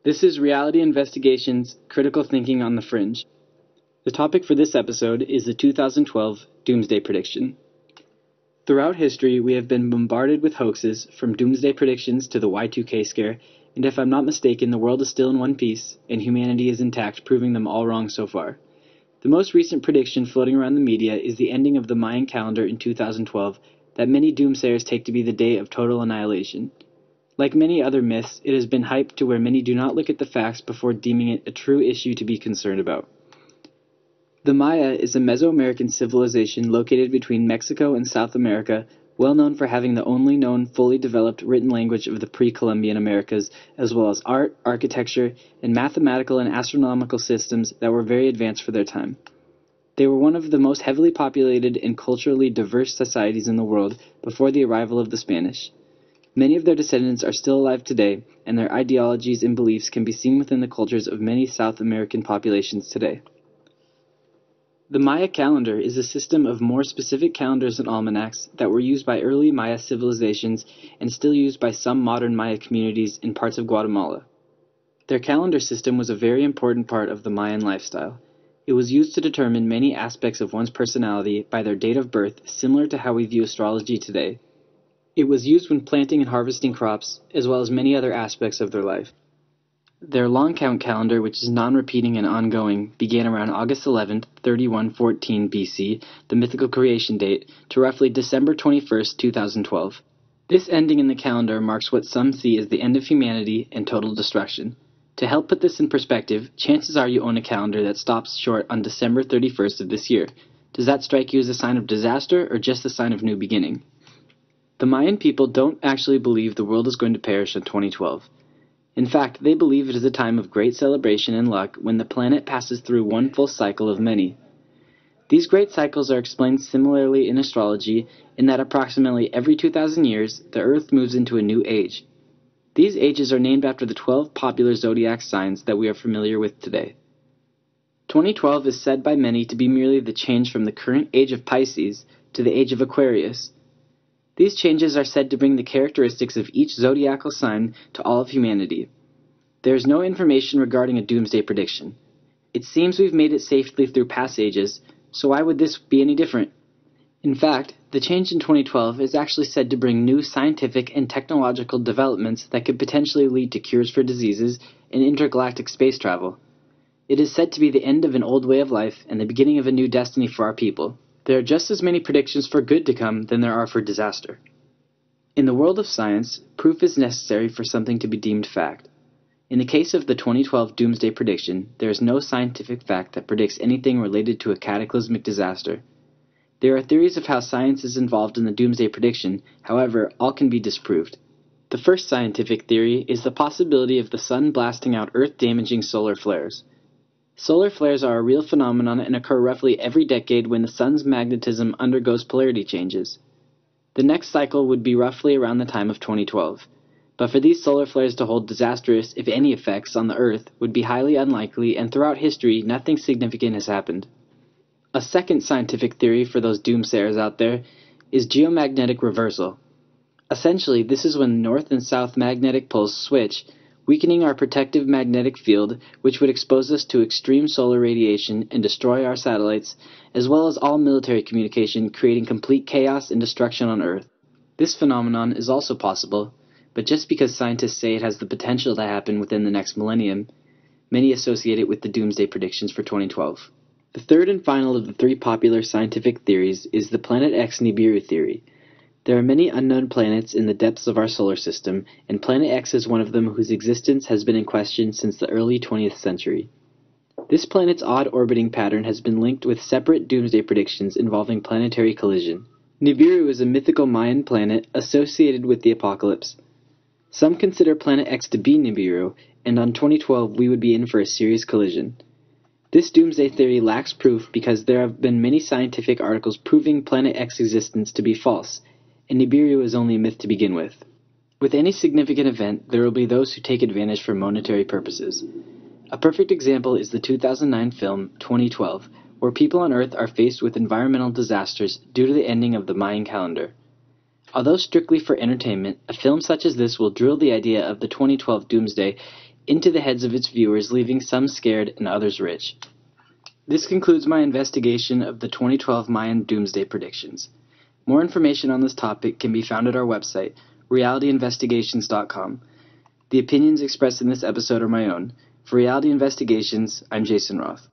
This is Reality Investigations Critical Thinking on the Fringe. The topic for this episode is the 2012 Doomsday Prediction. Throughout history, we have been bombarded with hoaxes, from doomsday predictions to the Y2K scare, and if I'm not mistaken, the world is still in one piece, and humanity is intact, proving them all wrong so far. The most recent prediction floating around the media is the ending of the Mayan calendar in 2012 that many doomsayers take to be the day of total annihilation. Like many other myths, it has been hyped to where many do not look at the facts before deeming it a true issue to be concerned about. The Maya is a Mesoamerican civilization located between Mexico and South America, well known for having the only known fully developed written language of the pre-Columbian Americas, as well as art, architecture, and mathematical and astronomical systems that were very advanced for their time. They were one of the most heavily populated and culturally diverse societies in the world before the arrival of the Spanish. Many of their descendants are still alive today, and their ideologies and beliefs can be seen within the cultures of many South American populations today. The Maya calendar is a system of more specific calendars and almanacs that were used by early Maya civilizations and still used by some modern Maya communities in parts of Guatemala. Their calendar system was a very important part of the Mayan lifestyle. It was used to determine many aspects of one's personality by their date of birth, similar to how we view astrology today. It was used when planting and harvesting crops, as well as many other aspects of their life. Their long count calendar, which is non-repeating and ongoing, began around August 11th, 3114 BC, the mythical creation date, to roughly December 21st, 2012. This ending in the calendar marks what some see as the end of humanity and total destruction. To help put this in perspective, chances are you own a calendar that stops short on December 31st of this year. Does that strike you as a sign of disaster or just a sign of new beginning? The Mayan people don't actually believe the world is going to perish in 2012. In fact, they believe it is a time of great celebration and luck when the planet passes through one full cycle of many. These great cycles are explained similarly in astrology in that approximately every 2,000 years, the Earth moves into a new age. These ages are named after the 12 popular zodiac signs that we are familiar with today. 2012 is said by many to be merely the change from the current age of Pisces to the age of Aquarius. These changes are said to bring the characteristics of each zodiacal sign to all of humanity. There is no information regarding a doomsday prediction. It seems we've made it safely through past ages, so why would this be any different? In fact, the change in 2012 is actually said to bring new scientific and technological developments that could potentially lead to cures for diseases and intergalactic space travel. It is said to be the end of an old way of life and the beginning of a new destiny for our people. There are just as many predictions for good to come than there are for disaster. In the world of science, proof is necessary for something to be deemed fact. In the case of the 2012 Doomsday Prediction, there is no scientific fact that predicts anything related to a cataclysmic disaster. There are theories of how science is involved in the Doomsday Prediction, however, all can be disproved. The first scientific theory is the possibility of the sun blasting out Earth-damaging solar flares. Solar flares are a real phenomenon and occur roughly every decade when the sun's magnetism undergoes polarity changes. The next cycle would be roughly around the time of 2012. But for these solar flares to hold disastrous, if any, effects on the Earth would be highly unlikely, and throughout history, nothing significant has happened. A second scientific theory for those doomsayers out there is geomagnetic reversal. Essentially, this is when north and south magnetic poles switch, weakening our protective magnetic field, which would expose us to extreme solar radiation and destroy our satellites, as well as all military communication, creating complete chaos and destruction on Earth. This phenomenon is also possible, but just because scientists say it has the potential to happen within the next millennium, many associate it with the doomsday predictions for 2012. The third and final of the three popular scientific theories is the Planet X Nibiru theory. There are many unknown planets in the depths of our solar system, and Planet X is one of them whose existence has been in question since the early 20th century. This planet's odd orbiting pattern has been linked with separate doomsday predictions involving planetary collision. Nibiru is a mythical Mayan planet associated with the apocalypse. Some consider Planet X to be Nibiru, and on 2012 we would be in for a serious collision. This doomsday theory lacks proof because there have been many scientific articles proving Planet X's existence to be false, and Nibiru is only a myth to begin with. With any significant event, there will be those who take advantage for monetary purposes. A perfect example is the 2009 film 2012, where people on Earth are faced with environmental disasters due to the ending of the Mayan calendar. Although strictly for entertainment, a film such as this will drill the idea of the 2012 Doomsday into the heads of its viewers, leaving some scared and others rich. This concludes my investigation of the 2012 Mayan Doomsday predictions. More information on this topic can be found at our website, realityinvestigations.com. The opinions expressed in this episode are my own. For Reality Investigations, I'm Jason Roth.